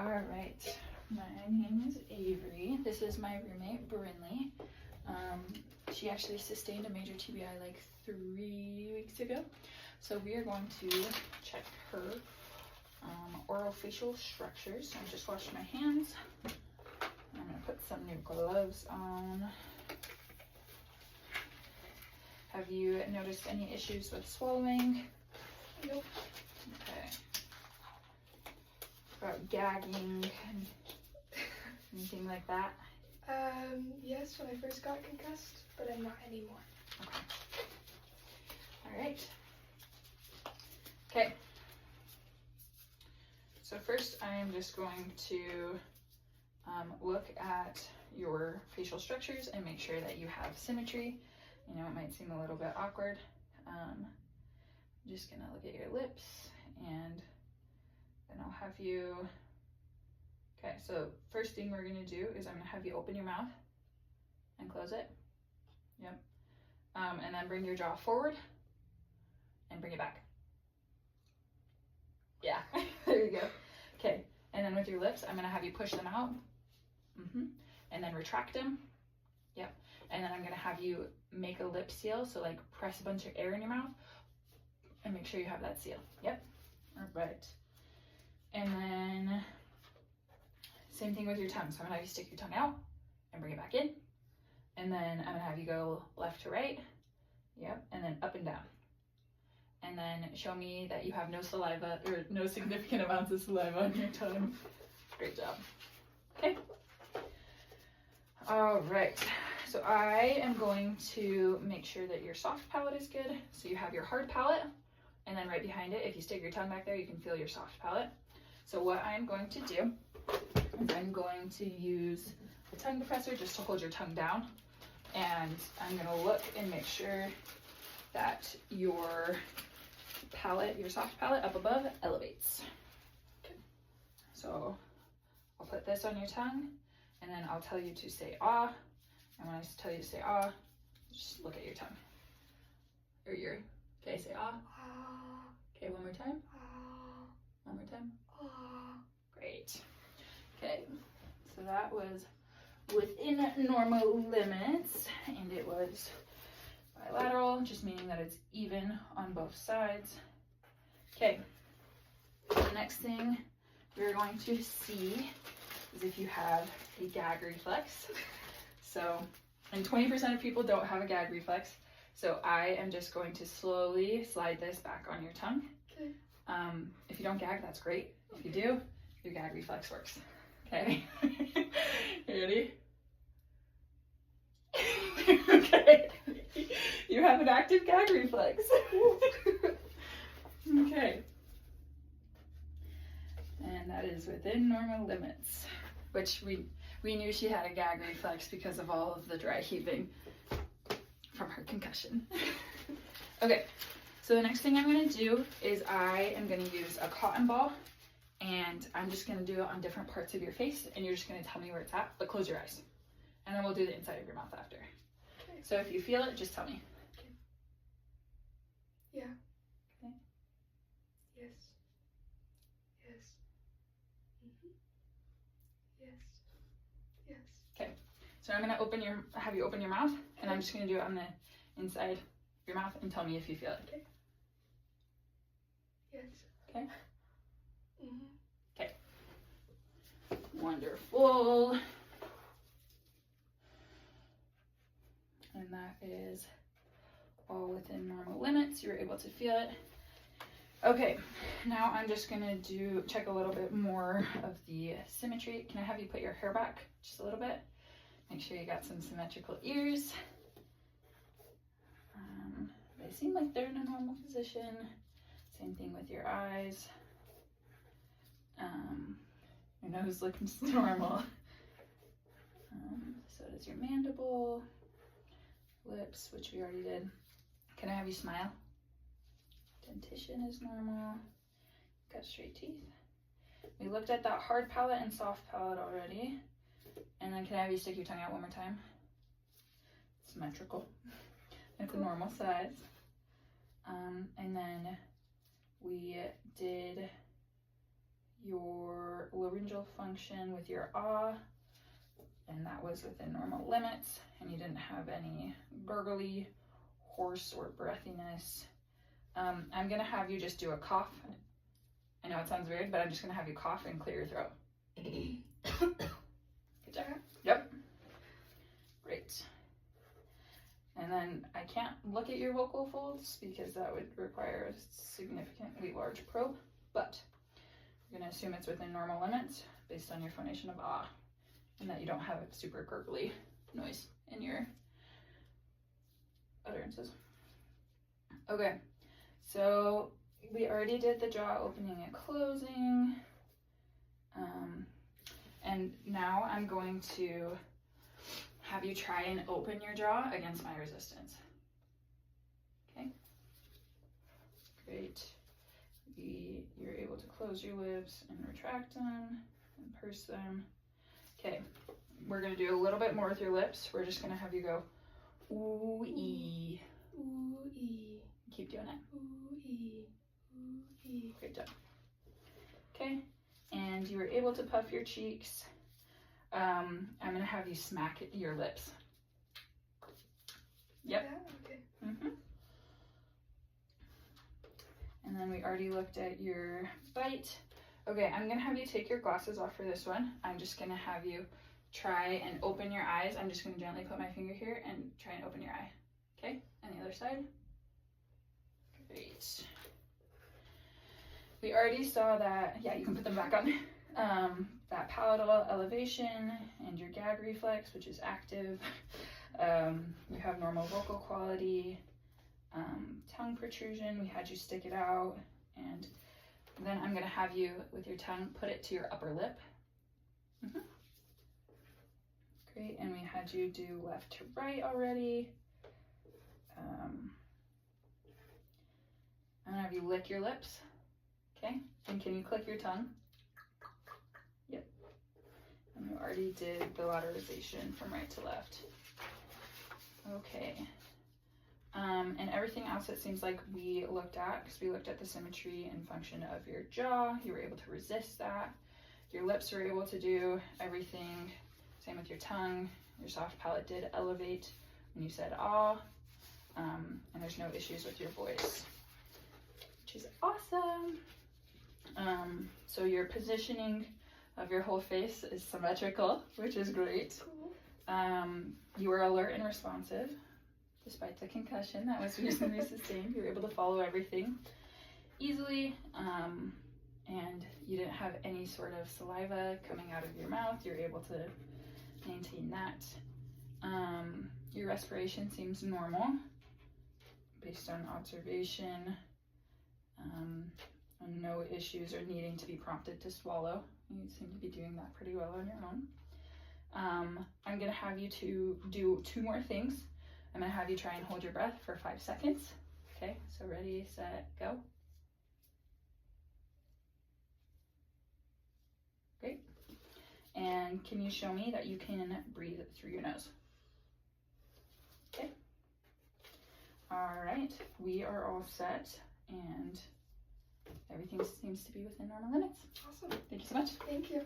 All right, my name is Avery. This is my roommate, Brinley. She actually sustained a major TBI like 3 weeks ago. So we are going to check her orofacial structures. I just washed my hands. I'm gonna put some new gloves on. Have you noticed any issues with swallowing? Nope. Okay. About gagging and anything like that? Yes, when I first got concussed, but I'm not anymore. Okay. All right. Okay. So first I am just going to look at your facial structures and make sure that you have symmetry. You know, it might seem a little bit awkward. I'm just gonna look at your lips and then I'll have you, okay, so first thing we're gonna do is I'm gonna have you open your mouth and close it. Yep. And then bring your jaw forward and bring it back. Yeah, there you go. Okay, and then with your lips, I'm gonna have you push them out. And then retract them. Yep. And then I'm gonna have you make a lip seal, so like press a bunch of air in your mouth and make sure you have that seal. Yep. All right. And then same thing with your tongue. So I'm gonna have you stick your tongue out and bring it back in. And then I'm gonna have you go left to right. Yep. And then up and down. And then show me that you have no saliva or no significant amounts of saliva on your tongue. Great job. Okay. All right. So I am going to make sure that your soft palate is good. So you have your hard palate, and then right behind it, if you stick your tongue back there, you can feel your soft palate. So what I'm going to do is I'm going to use the tongue depressor just to hold your tongue down. And I'm gonna look and make sure that your palate, your soft palate up above elevates. Okay. So I'll put this on your tongue and then I'll tell you to say ah. And when I tell you to say ah, just look at your tongue. Or your, okay, say ah. Okay, one more time. One more time. Great. Okay, so that was within normal limits, and it was bilateral, just meaning that it's even on both sides. Okay, the next thing we're going to see is if you have a gag reflex. So, and 20% of people don't have a gag reflex. So I am just going to slowly slide this back on your tongue. Okay. If you don't gag, that's great. If you do, your gag reflex works. Okay. You ready? Okay. You have an active gag reflex. Okay. And that is within normal limits, which we knew she had a gag reflex because of all of the dry heaving from her concussion. Okay, so the next thing I'm gonna do is I am gonna use a cotton ball, and I'm just gonna do it on different parts of your face, and you're just gonna tell me where it's at, but close your eyes. And then we'll do the inside of your mouth after. Okay. So if you feel it, just tell me. Okay. Yeah. Okay. Yes. Yes. Yes. Yes. Okay. So I'm gonna have you open your mouth, and I'm just gonna do it on the inside of your mouth and tell me if you feel it. Okay. Yes. Okay. Okay. Wonderful. And that is all within normal limits. You were able to feel it. Okay, now I'm just gonna check a little bit more of the symmetry. Can I have you put your hair back just a little bit? Make sure you got some symmetrical ears. They seem like they're in a normal position. Same thing with your eyes. Your nose looks normal. So does your mandible, lips, which we already did. Can I have you smile? Dentition is normal. Got straight teeth. We looked at that hard palate and soft palate already. And then can I have you stick your tongue out one more time? Symmetrical. It's a normal size. And then we did your laryngeal function with your ah, and that was within normal limits, and you didn't have any gurgly, hoarse, or breathiness. I'm gonna have you just do a cough. I know it sounds weird, but I'm just gonna have you cough and clear your throat. Good job. Yep. Great. And then I can't look at your vocal folds because that would require a significantly large probe, but we're gonna assume it's within normal limits based on your phonation of ah, and that you don't have a super gurgly noise in your utterances. Okay, so we already did the jaw opening and closing. And now I'm going to have you try and open your jaw against my resistance. Okay, great. You're able to close your lips and retract them and purse them. Okay, we're gonna do a little bit more with your lips. We're just gonna have you go ooh-ee. Ooh-ee. Keep doing it. Ooh-ee. Ooh-ee. Great job. Okay, and you were able to puff your cheeks. I'm gonna have you smack your lips. Yep. Yeah, okay. And then we already looked at your bite. Okay, I'm gonna have you take your glasses off for this one. I'm just gonna have you try and open your eyes. I'm just gonna gently put my finger here and try and open your eye. Okay, and the other side. Great. We already saw that, yeah, you can put them back on. That palatal elevation and your gag reflex, which is active. You have normal vocal quality, tongue protrusion, we had you stick it out, and then I'm gonna have you, with your tongue, put it to your upper lip. Great, and we had you do left to right already. I'm gonna have you lick your lips, okay? And can you click your tongue? Yep. And you already did the lateralization from right to left. Okay. And everything else it seems like we looked at, because we looked at the symmetry and function of your jaw. You were able to resist that. Your lips were able to do everything. Same with your tongue. Your soft palate did elevate when you said ah. And there's no issues with your voice, which is awesome. So your positioning of your whole face is symmetrical, which is great. Cool. You were alert and responsive despite the concussion that was recently sustained. You were able to follow everything easily, and you didn't have any sort of saliva coming out of your mouth. You're able to maintain that. Your respiration seems normal based on observation, and no issues or needing to be prompted to swallow. You seem to be doing that pretty well on your own. I'm gonna have you to do 2 more things. I'm gonna have you try and hold your breath for 5 seconds. Okay, so ready, set, go. Great. And can you show me that you can breathe through your nose? Okay. All right, we are all set, and everything seems to be within normal limits. Awesome. Thank you so much. Thank you.